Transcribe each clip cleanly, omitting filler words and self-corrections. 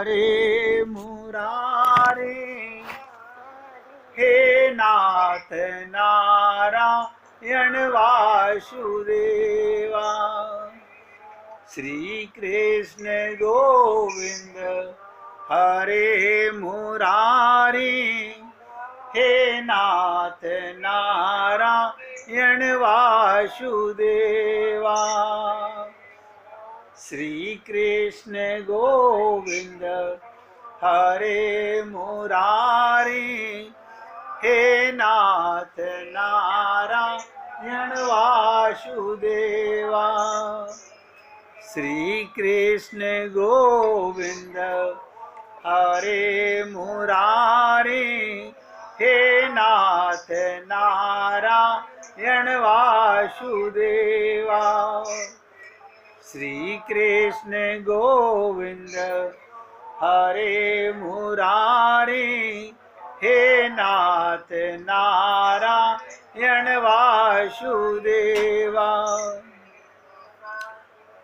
हरे मुरारे हे नाथ नारायण वासुदेवा। श्री कृष्ण गोविंद हरे मुरारी हे नाथ नारायण वासुदेवा। श्री कृष्ण गोविंद हरे मुरारी हे नाथ नारायण वासुदेवा। श्री कृष्ण गोविंद हरे मुरारी हे नाथ नारायण वासुदेवा। श्री कृष्ण गोविंद हरे मुरारी हे नाथ नारायण वासुदेवा।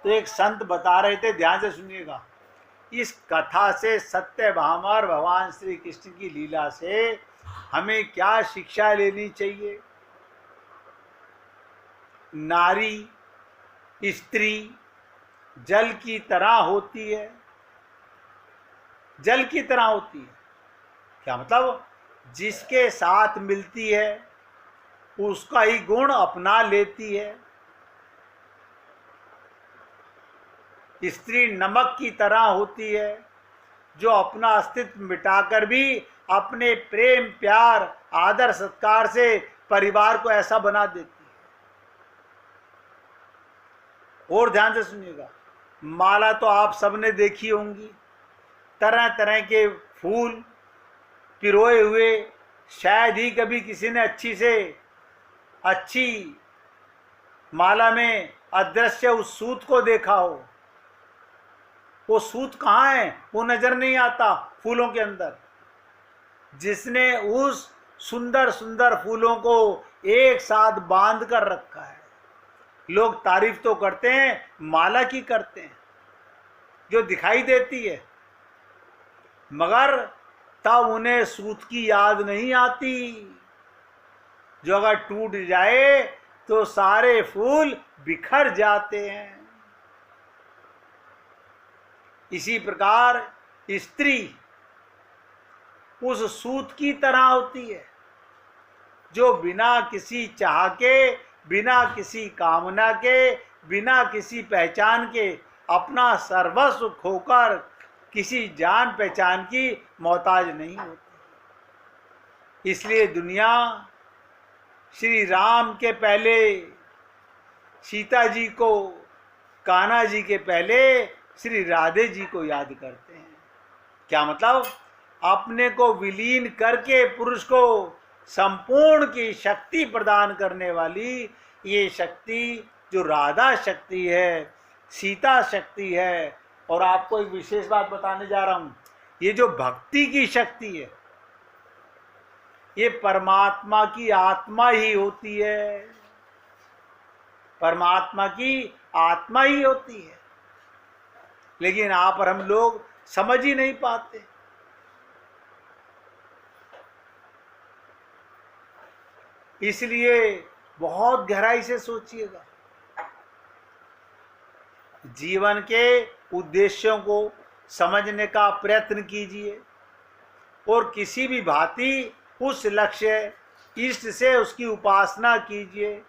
तो एक संत बता रहे थे, ध्यान से सुनिएगा। इस कथा से सत्यभामा और भगवान श्री कृष्ण की लीला से हमें क्या शिक्षा लेनी चाहिए। नारी स्त्री जल की तरह होती है। जल की तरह होती है क्या मतलब? जिसके साथ मिलती है उसका ही गुण अपना लेती है। स्त्री नमक की तरह होती है जो अपना अस्तित्व मिटाकर भी अपने प्रेम प्यार आदर सत्कार से परिवार को ऐसा बना देती है। और ध्यान से सुनिएगा, माला तो आप सबने देखी होंगी, तरह तरह के फूल पिरोए हुए। शायद ही कभी किसी ने अच्छी माला में अदृश्य उस सूत को देखा हो। वो सूत कहाँ है वो नजर नहीं आता फूलों के अंदर। जिसने उस सुंदर सुंदर फूलों को एक साथ बांध कर रखा है। लोग तारीफ तो करते हैं, माला की करते हैं जो दिखाई देती है, मगर तब उन्हें सूत की याद नहीं आती जो अगर टूट जाए तो सारे फूल बिखर जाते हैं। इसी प्रकार स्त्री उस सूत की तरह होती है जो बिना किसी चाह के, बिना किसी कामना के, बिना किसी पहचान के अपना सर्वस्व खोकर किसी जान पहचान की मोहताज नहीं होती। इसलिए दुनिया श्री राम के पहले सीता जी को, कान्हा जी के पहले श्री राधे जी को याद करते हैं। क्या मतलब? अपने को विलीन करके पुरुष को संपूर्ण की शक्ति प्रदान करने वाली ये शक्ति जो राधा शक्ति है, सीता शक्ति है। और आपको एक विशेष बात बताने जा रहा हूं, ये जो भक्ति की शक्ति है ये परमात्मा की आत्मा ही होती है। परमात्मा की आत्मा ही होती है, लेकिन आप और हम लोग समझ ही नहीं पाते। इसलिए बहुत गहराई से सोचिएगा, जीवन के उद्देश्यों को समझने का प्रयत्न कीजिए और किसी भी भांति उस लक्ष्य इष्ट से उसकी उपासना कीजिए।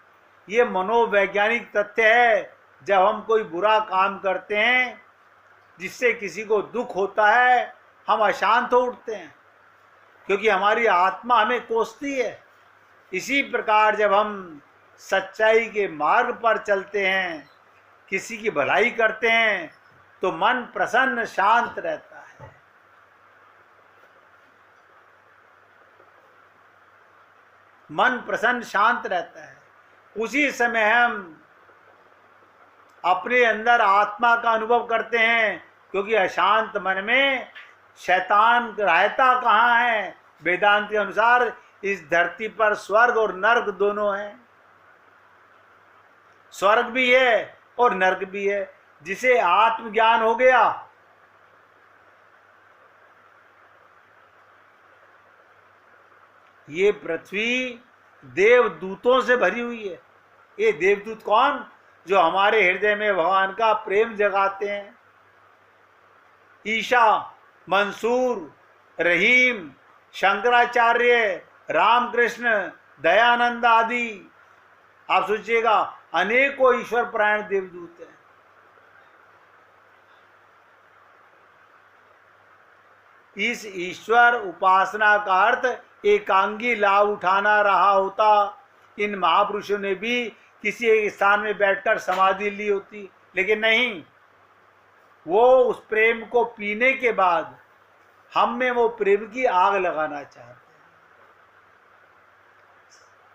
ये मनोवैज्ञानिक तथ्य है। जब हम कोई बुरा काम करते हैं जिससे किसी को दुख होता है, हम अशांत हो उठते हैं क्योंकि हमारी आत्मा हमें कोसती है। इसी प्रकार जब हम सच्चाई के मार्ग पर चलते हैं, किसी की भलाई करते हैं, तो मन प्रसन्न शांत रहता है। मन प्रसन्न शांत रहता है। उसी समय हम अपने अंदर आत्मा का अनुभव करते हैं, क्योंकि अशांत मन में शैतान रहता कहाँ है? वेदांत के अनुसार इस धरती पर स्वर्ग और नर्क दोनों हैं। स्वर्ग भी है और नर्क भी है। जिसे आत्मज्ञान हो गया ये पृथ्वी देवदूतों से भरी हुई है। ये देवदूत कौन? जो हमारे हृदय में भगवान का प्रेम जगाते हैं। ईशा, मंसूर, रहीम, शंकराचार्य, रामकृष्ण, दयानंद आदि, आप सोचिएगा अनेकों ईश्वर परायण देवदूत हैं। इस ईश्वर उपासना का अर्थ एकांगी लाभ उठाना रहा होता, इन महापुरुषों ने भी किसी एक स्थान में बैठकर समाधि ली होती, लेकिन नहीं, वो उस प्रेम को पीने के बाद हम में वो प्रेम की आग लगाना चाहते हैं।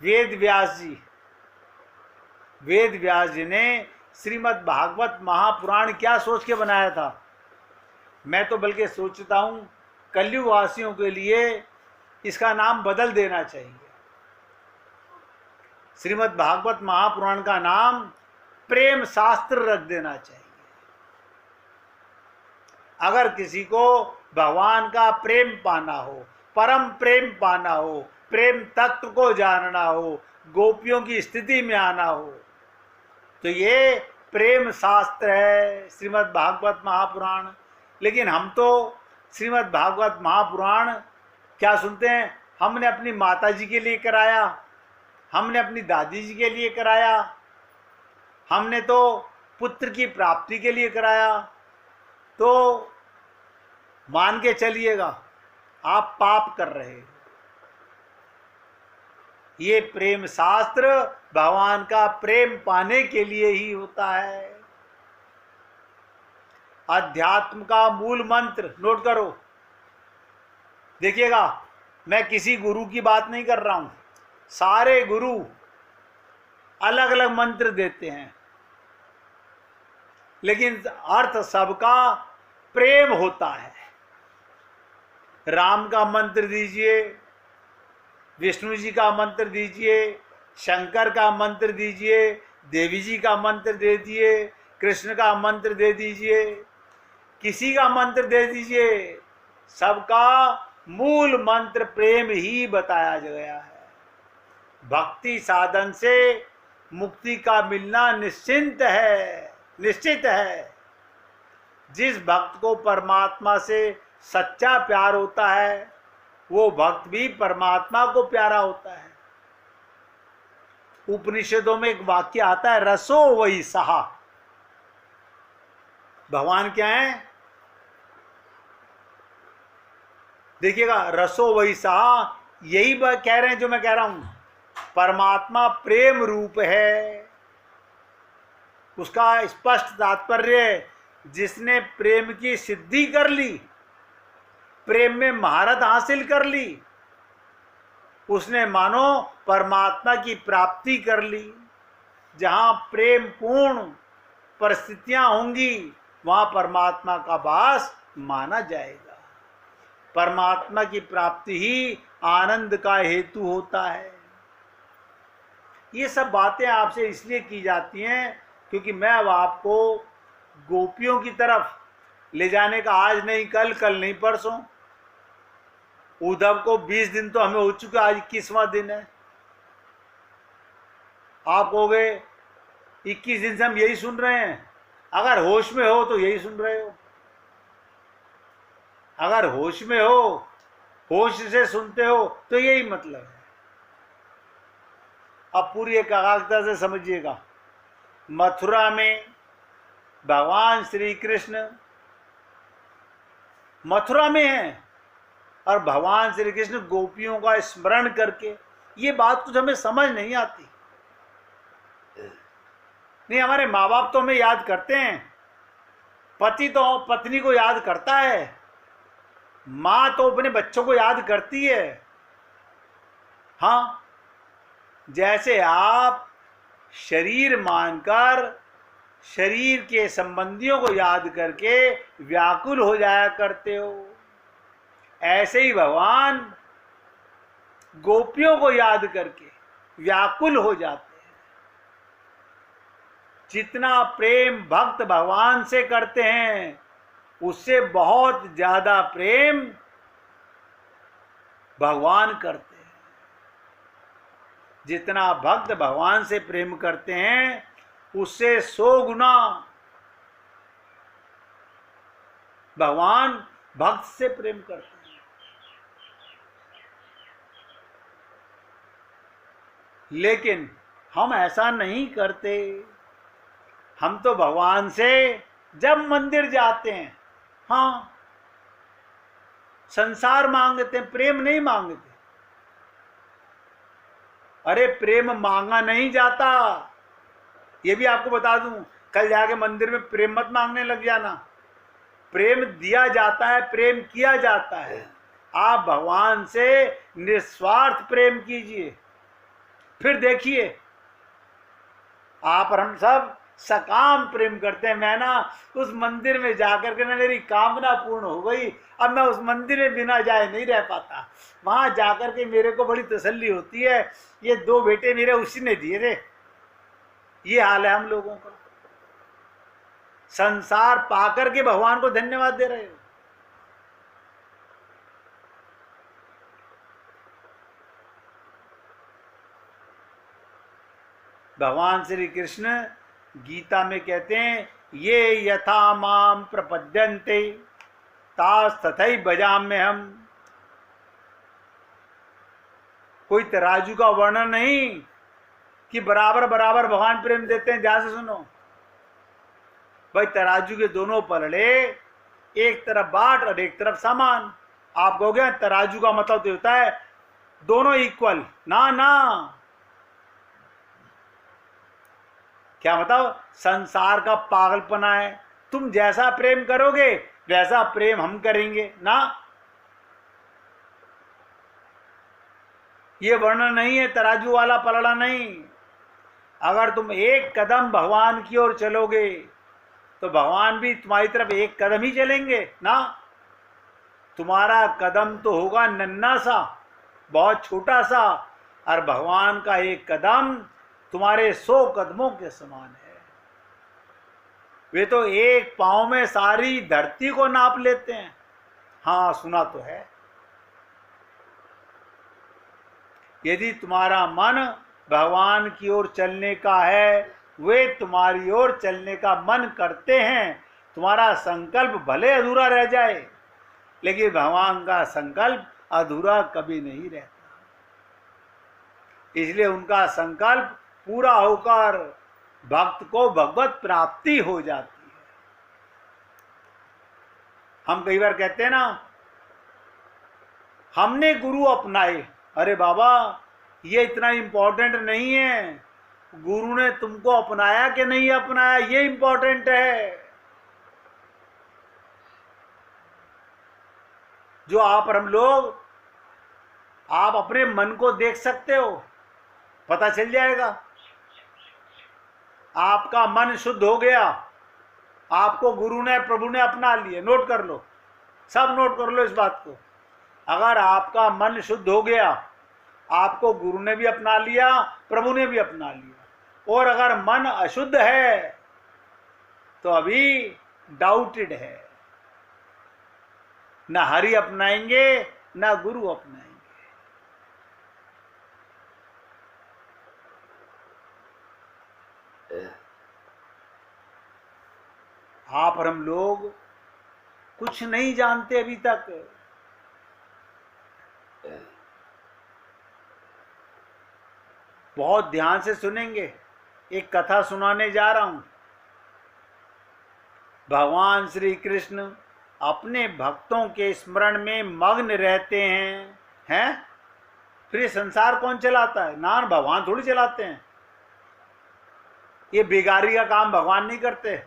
वेद व्यास जी ने श्रीमद् भागवत महापुराण क्या सोच के बनाया था? मैं तो बल्कि सोचता हूं कलयुग वासियों के लिए इसका नाम बदल देना चाहिए। श्रीमद् भागवत महापुराण का नाम प्रेम शास्त्र रख देना चाहिए। अगर किसी को भगवान का प्रेम पाना हो, परम प्रेम पाना हो, प्रेम तत्व को जानना हो, गोपियों की स्थिति में आना हो, तो ये प्रेम शास्त्र है श्रीमद् भागवत महापुराण। लेकिन हम तो श्रीमद् भागवत महापुराण क्या सुनते हैं? हमने अपनी माता जी के लिए कराया, हमने अपनी दादी जी के लिए कराया, हमने तो पुत्र की प्राप्ति के लिए कराया। तो मान के चलिएगा आप पाप कर रहे हो। ये प्रेम शास्त्र भगवान का प्रेम पाने के लिए ही होता है। अध्यात्म का मूल मंत्र नोट करो। देखिएगा, मैं किसी गुरु की बात नहीं कर रहा हूं। सारे गुरु अलग अलग मंत्र देते हैं, लेकिन अर्थ सबका प्रेम होता है। राम का मंत्र दीजिए, विष्णु जी का मंत्र दीजिए, शंकर का मंत्र दीजिए, देवी जी का मंत्र दे दिए, कृष्ण का मंत्र दे दीजिए, किसी का मंत्र दे दीजिए, सबका मूल मंत्र प्रेम ही बताया गया है। भक्ति साधन से मुक्ति का मिलना निश्चित है। जिस भक्त को परमात्मा से सच्चा प्यार होता है, वो भक्त भी परमात्मा को प्यारा होता है। उपनिषदों में एक वाक्य आता है, रसो वही सहा। भगवान क्या है? देखिएगा, रसो वही सहा, यही कह रहे हैं जो मैं कह रहा हूं। परमात्मा प्रेम रूप है। उसका स्पष्ट तात्पर्य, जिसने प्रेम की सिद्धि कर ली, प्रेम में महारत हासिल कर ली, उसने मानो परमात्मा की प्राप्ति कर ली। जहां प्रेम पूर्ण परिस्थितियां होंगी, वहां परमात्मा का वास माना जाएगा। परमात्मा की प्राप्ति ही आनंद का हेतु होता है। ये सब बातें आपसे इसलिए की जाती हैं क्योंकि मैं अब आपको गोपियों की तरफ ले जाने का, आज नहीं कल, कल नहीं परसों। उद्धव को 20 दिन तो हमें हो चुके, आज 21वां दिन है। आप कहोगे 21 दिन से हम यही सुन रहे हैं। अगर होश में हो तो यही सुन रहे हो। अगर होश में हो, होश से सुनते हो, तो यही मतलब है। अब पूरी एकाग्रता से समझिएगा। मथुरा में भगवान श्री कृष्ण मथुरा में हैं और भगवान श्री कृष्ण गोपियों का स्मरण करके, ये बात कुछ हमें समझ नहीं आती। नहीं, हमारे माँ बाप तो हमें याद करते हैं, पति तो पत्नी को याद करता है, माँ तो अपने बच्चों को याद करती है। हाँ, जैसे आप शरीर मानकर शरीर के संबंधियों को याद करके व्याकुल हो जाया करते हो, ऐसे ही भगवान गोपियों को याद करके व्याकुल हो जाते हैं। जितना प्रेम भक्त भगवान से करते हैं, उससे बहुत ज्यादा प्रेम भगवान करते हैं। जितना भक्त भगवान से प्रेम करते हैं उससे 100 गुना भगवान भक्त से प्रेम करते हैं। लेकिन हम ऐसा नहीं करते। हम तो भगवान से जब मंदिर जाते हैं, हाँ, संसार मांगते हैं, प्रेम नहीं मांगते। अरे प्रेम मांगा नहीं जाता, ये भी आपको बता दूं। कल जाके मंदिर में प्रेम मत मांगने लग जाना। प्रेम दिया जाता है, प्रेम किया जाता है। आप भगवान से निस्वार्थ प्रेम कीजिए, फिर देखिए आप और हम सब सकाम प्रेम करते हैं। मैं ना उस मंदिर में जाकर के ना मेरी कामना पूर्ण हो गई, अब मैं उस मंदिर में बिना जाए नहीं रह पाता। वहां जाकर के मेरे को बड़ी तसल्ली होती है, ये 2 बेटे मेरे उसी ने दिए थे। ये हाल है हम लोगों का। संसार पाकर के भगवान को धन्यवाद दे रहे हो। भगवान श्री कृष्ण गीता में कहते हैं, ये यथा माम प्रपद्यन्ते तास तथैव भजाम्य हम। कोई तराजू का वर्णन नहीं कि बराबर बराबर भगवान प्रेम देते हैं। ध्यान से सुनो भाई, तराजू के दोनों पलड़े, एक तरफ बाट और एक तरफ सामान। आप कहोगे तराजू का मतलब तो होता है दोनों इक्वल। ना ना, क्या मतलब? संसार का पागलपना है। तुम जैसा प्रेम करोगे वैसा प्रेम हम करेंगे ना। ये वर्णन नहीं है, तराजू वाला पलड़ा नहीं। अगर तुम एक कदम भगवान की ओर चलोगे तो भगवान भी तुम्हारी तरफ एक कदम ही चलेंगे ना। तुम्हारा कदम तो होगा नन्हा सा, बहुत छोटा सा, और भगवान का एक कदम तुम्हारे 100 कदमों के समान है। वे तो एक पांव में सारी धरती को नाप लेते हैं। हाँ, सुना तो है। यदि तुम्हारा मन भगवान की ओर चलने का है, वे तुम्हारी ओर चलने का मन करते हैं। तुम्हारा संकल्प भले अधूरा रह जाए, लेकिन भगवान का संकल्प अधूरा कभी नहीं रहता। इसलिए उनका संकल्प पूरा होकर भक्त को भगवत प्राप्ति हो जाती है। हम कई बार कहते हैं ना, हमने गुरु अपनाए। अरे बाबा, ये इतना इंपॉर्टेंट नहीं है गुरु ने तुमको अपनाया कि नहीं अपनाया, ये इंपॉर्टेंट है। जो आप और हम लोग, आप अपने मन को देख सकते हो, पता चल जाएगा। आपका मन शुद्ध हो गया, आपको गुरु ने, प्रभु ने अपना लिए। नोट कर लो, सब नोट कर लो इस बात को। अगर आपका मन शुद्ध हो गया, आपको गुरु ने भी अपना लिया, प्रभु ने भी अपना लिया। और अगर मन अशुद्ध है तो अभी डाउटेड है। न हरि अपनाएंगे न गुरु अपनाएंगे। आप और हम लोग कुछ नहीं जानते अभी तक। बहुत ध्यान से सुनेंगे। एक कथा सुनाने जा रहा हूं। भगवान श्री कृष्ण अपने भक्तों के स्मरण में मग्न रहते हैं। फिर संसार कौन चलाता है? ना, भगवान थोड़ी चलाते हैं। ये बेगारी का काम भगवान नहीं करते।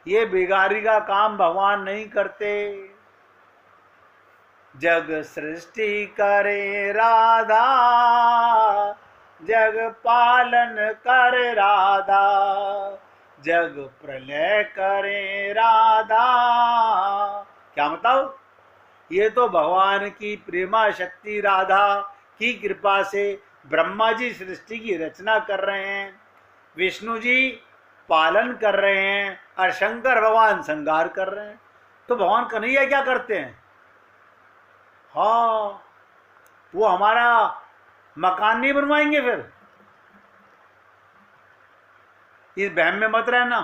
ये बेगारी का काम भगवान नहीं करते। जग सृष्टि करे राधा, जग पालन कर राधा, जग प्रलय करे राधा। क्या मतलब? ये तो भगवान की प्रेमा शक्ति राधा की कृपा से ब्रह्मा जी सृष्टि की रचना कर रहे हैं, विष्णु जी पालन कर रहे हैं, और शंकर भगवान संहार कर रहे हैं। तो भगवान कन्हैया क्या करते हैं? हाँ, वो हमारा मकान नहीं बनवाएंगे फिर? इस बहम में मत रहना,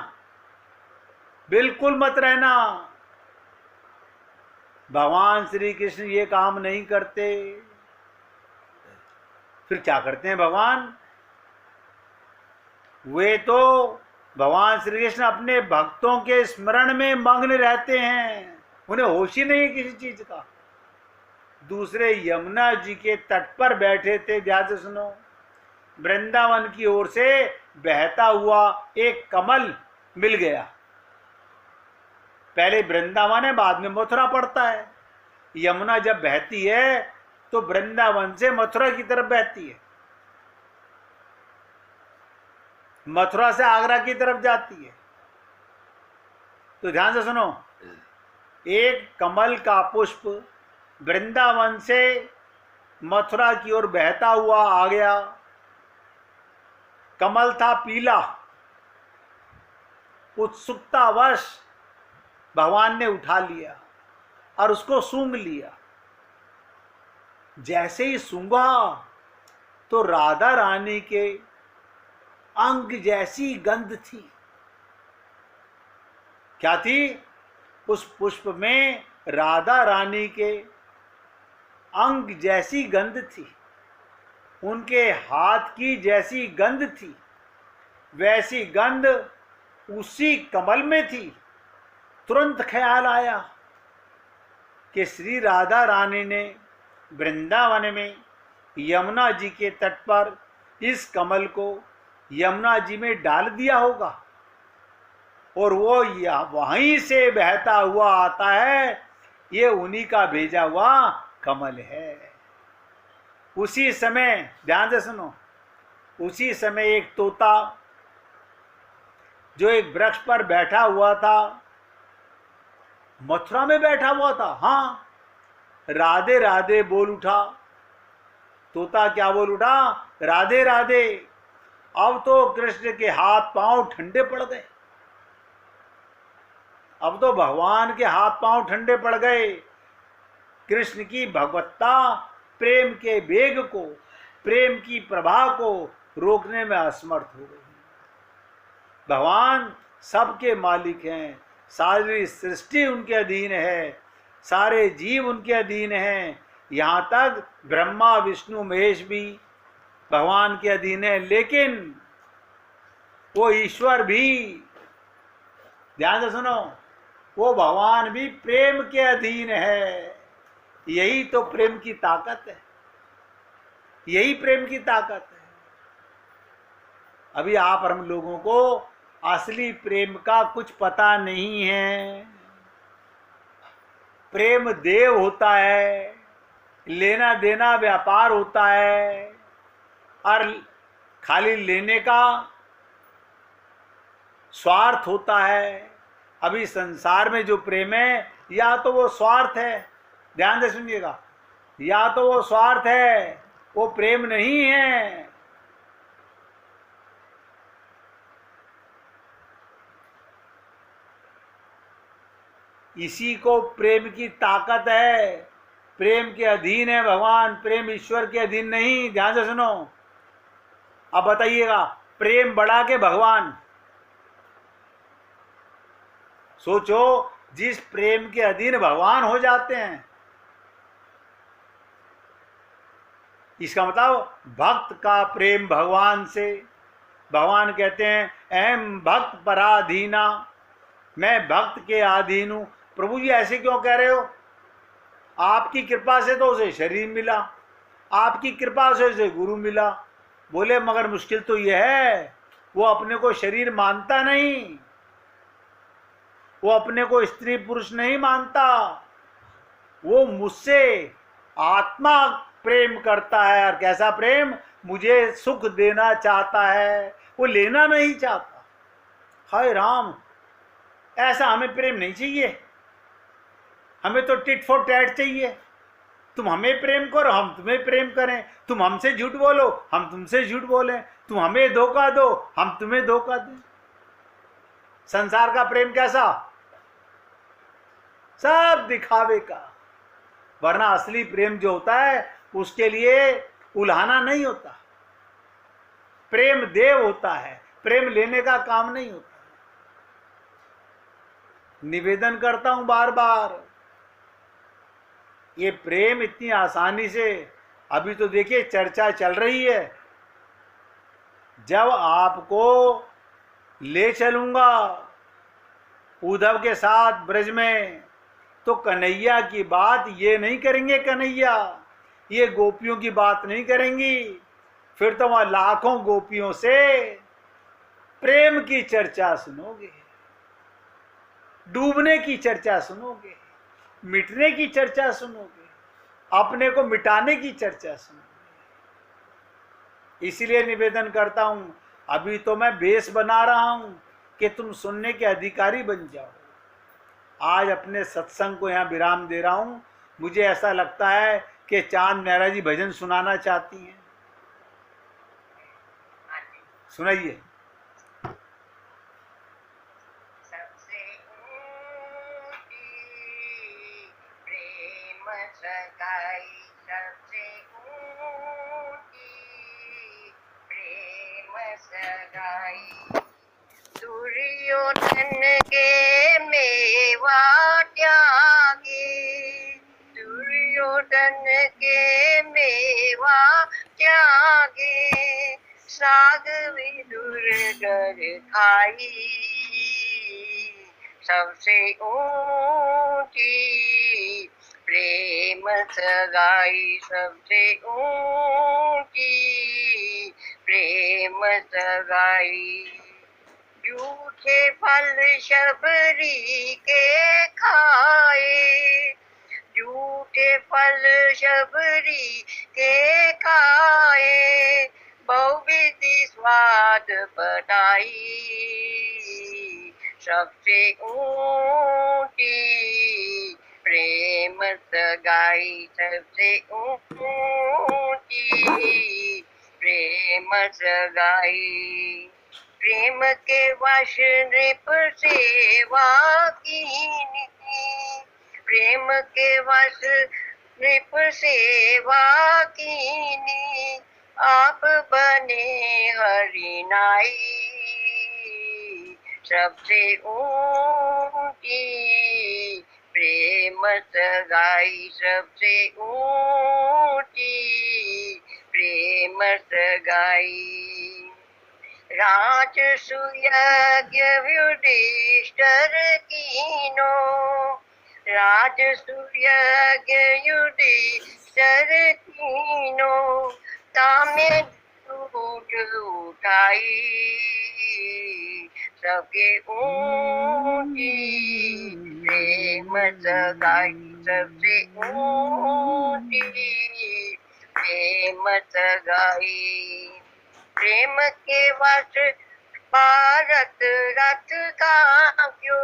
बिल्कुल मत रहना। भगवान श्री कृष्ण ये काम नहीं करते। फिर क्या करते हैं भगवान? वे तो भगवान श्री कृष्ण अपने भक्तों के स्मरण में मग्न रहते हैं, उन्हें होश ही नहीं किसी चीज का। दूसरे यमुना जी के तट पर बैठे थे, ध्यान से सुनो। वृंदावन की ओर से बहता हुआ एक कमल मिल गया। पहले वृंदावन है, बाद में मथुरा पड़ता है। यमुना जब बहती है तो वृंदावन से मथुरा की तरफ बहती है, मथुरा से आगरा की तरफ जाती है। तो ध्यान से सुनो, एक कमल का पुष्प वृंदावन से मथुरा की ओर बहता हुआ आ गया। कमल था पीला। उत्सुकतावश भगवान ने उठा लिया और उसको सूंघ लिया। जैसे ही सूंघा तो राधा रानी के अंग जैसी गंध थी। क्या थी? उस पुष्प में राधा रानी के अंग जैसी गंध थी, उनके हाथ की जैसी गंध थी। वैसी गंध उसी कमल में थी। तुरंत ख्याल आया कि श्री राधा रानी ने वृंदावन में यमुना जी के तट पर इस कमल को यमुना जी में डाल दिया होगा और वो वहीं से बहता हुआ आता है। ये उन्हीं का भेजा हुआ कमल है। उसी समय, ध्यान से सुनो, उसी समय एक तोता जो एक वृक्ष पर बैठा हुआ था, मथुरा में बैठा हुआ था, हाँ, राधे राधे बोल उठा। तोता क्या बोल उठा? राधे राधे। अब तो कृष्ण के हाथ पांव ठंडे पड़ गए। अब तो भगवान के हाथ पांव ठंडे पड़ गए। कृष्ण की भगवत्ता प्रेम के वेग को, प्रेम की प्रभा को रोकने में असमर्थ हो गई। भगवान सबके मालिक हैं, सारी सृष्टि उनके अधीन है, सारे जीव उनके अधीन हैं। यहाँ तक ब्रह्मा विष्णु महेश भी भगवान के अधीन है। लेकिन वो ईश्वर भी, ध्यान से सुनो, वो भगवान भी प्रेम के अधीन है। यही तो प्रेम की ताकत है, यही प्रेम की ताकत है। अभी आप हम लोगों को असली प्रेम का कुछ पता नहीं है। प्रेम देव होता है, लेना देना व्यापार होता है, और खाली लेने का स्वार्थ होता है। अभी संसार में जो प्रेम है, या तो वो स्वार्थ है, ध्यान से सुनिएगा, या तो वो स्वार्थ है, वो प्रेम नहीं है। इसी को प्रेम की ताकत है। प्रेम के अधीन है भगवान, प्रेम ईश्वर के अधीन नहीं। ध्यान से सुनो, अब बताइएगा, प्रेम बढ़ा के भगवान। सोचो, जिस प्रेम के अधीन भगवान हो जाते हैं, इसका मतलब भक्त का प्रेम भगवान से। भगवान कहते हैं, अहम भक्त पराधीना, मैं भक्त के अधीन हूं। प्रभु जी ऐसे क्यों कह रहे हो? आपकी कृपा से तो उसे शरीर मिला, आपकी कृपा से उसे गुरु मिला। बोले मगर मुश्किल तो यह है, वो अपने को शरीर मानता नहीं, वो अपने को स्त्री पुरुष नहीं मानता, वो मुझसे आत्मा प्रेम करता है। और कैसा प्रेम? मुझे सुख देना चाहता है, वो लेना नहीं चाहता। हाय राम, ऐसा हमें प्रेम नहीं चाहिए। हमें तो टिट फॉर टैट चाहिए। तुम हमें प्रेम करो, हम तुम्हें प्रेम करें। तुम हमसे झूठ बोलो, हम तुमसे झूठ बोलें। तुम हमें धोखा दो, हम तुम्हें धोखा दें। संसार का प्रेम कैसा? सब दिखावे का। वरना असली प्रेम जो होता है, उसके लिए उल्हाना नहीं होता, प्रेम देव होता है, प्रेम लेने का काम नहीं होता। निवेदन करता हूं बार बार, ये प्रेम इतनी आसानी से, अभी तो देखिए चर्चा चल रही है, जब आपको ले चलूंगा उद्धव के साथ ब्रज में, तो कन्हैया की बात ये नहीं करेंगे, कन्हैया ये गोपियों की बात नहीं करेंगी, फिर तो वहां लाखों गोपियों से प्रेम की चर्चा सुनोगे, डूबने की चर्चा सुनोगे, मिटने की चर्चा सुनोगे, अपने को मिटाने की चर्चा सुनोगे। इसलिए निवेदन करता हूं, अभी तो मैं बेस बना रहा हूं कि तुम सुनने के अधिकारी बन जाओ। आज अपने सत्संग को यहां विराम दे रहा हूं। मुझे ऐसा लगता है कि चांद मेहरा जी भजन सुनाना चाहती हैं, सुनाइए। दुर्योधन के मेवा त्यागे, दुर्योधन के मेवा त्यागे, साग विदुर घर खाई, सबसे ऊंची प्रेम सगाई, सबसे ऊंची प्रेम सगाई। झूठे फल शबरी के खाए, झूठे फल शबरी के खाए, बहुविधि स्वाद बढ़ाई, सबसे ऊंची प्रेम सगाई, सबसे ऊंची प्रेम सगाई। प्रेम के वश नृप सेवा कीनी, प्रेम के वश नृप सेवा कीनी, आप बने हरिनाई, सबसे ऊंची प्रेम सगाई, सबसे ऊंची प्रेम सगाई। राजसूयज्ञ युधिष्ठिर कीनो, राजसूयज्ञ युधिष्ठिर कीनो, तामे झूठ उठाई, सबके ऊंची प्रेम सगाई, सबसे ऊंची प्रेम सगाई। प्रेम के वश भारत रथ कांप्यो,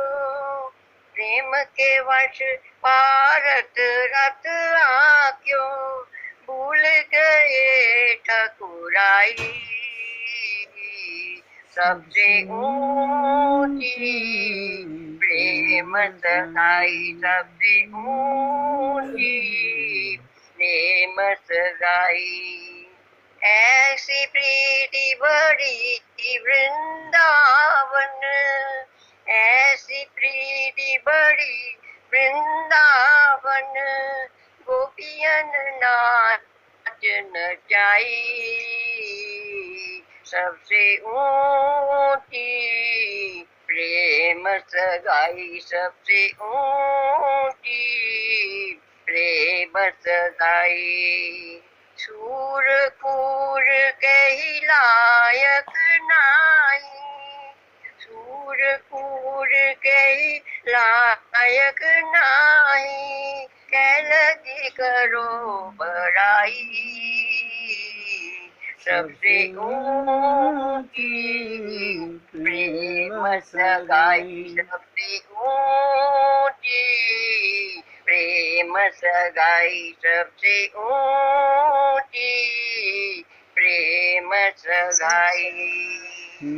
प्रेम के वश भारत रथ आंक्यो, भूल गए ठकुराई, सबसे ऊंची प्रेम सगाई, सबसे ऊंची प्रेम सगाई। ऐसी प्रीति बड़ी वृंदावन, ऐसी प्रीति बड़ी वृंदावन, गोपियन नाच नचाई, सबसे ऊंची प्रेम सगाई, सबसे ऊंची प्रेम सगाई। सूर कूर कही लायक नाई, सूर कूर कही लायक नाई, कह लगी करो बड़ाई, सबसे ऊंची प्रेम सगाई, सबसे ऊंची प्रेम सगाई, सबसे ऊंची प्रेम सगाई।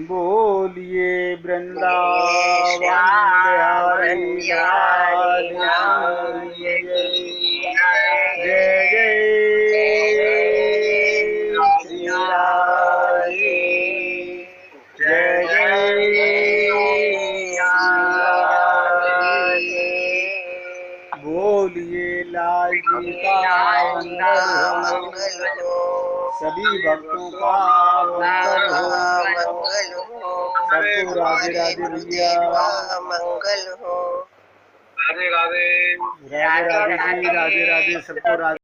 बोलिए वृंदावन बिहारी लाल की जय। जय जय जी का मंगल हो, सभी भक्तों का मंगल हो, मंगल हो, सबको राधे राधे भैया, मंगल हो। राधे राधे। राधे राधे जी, राधे राधे, सबको राधे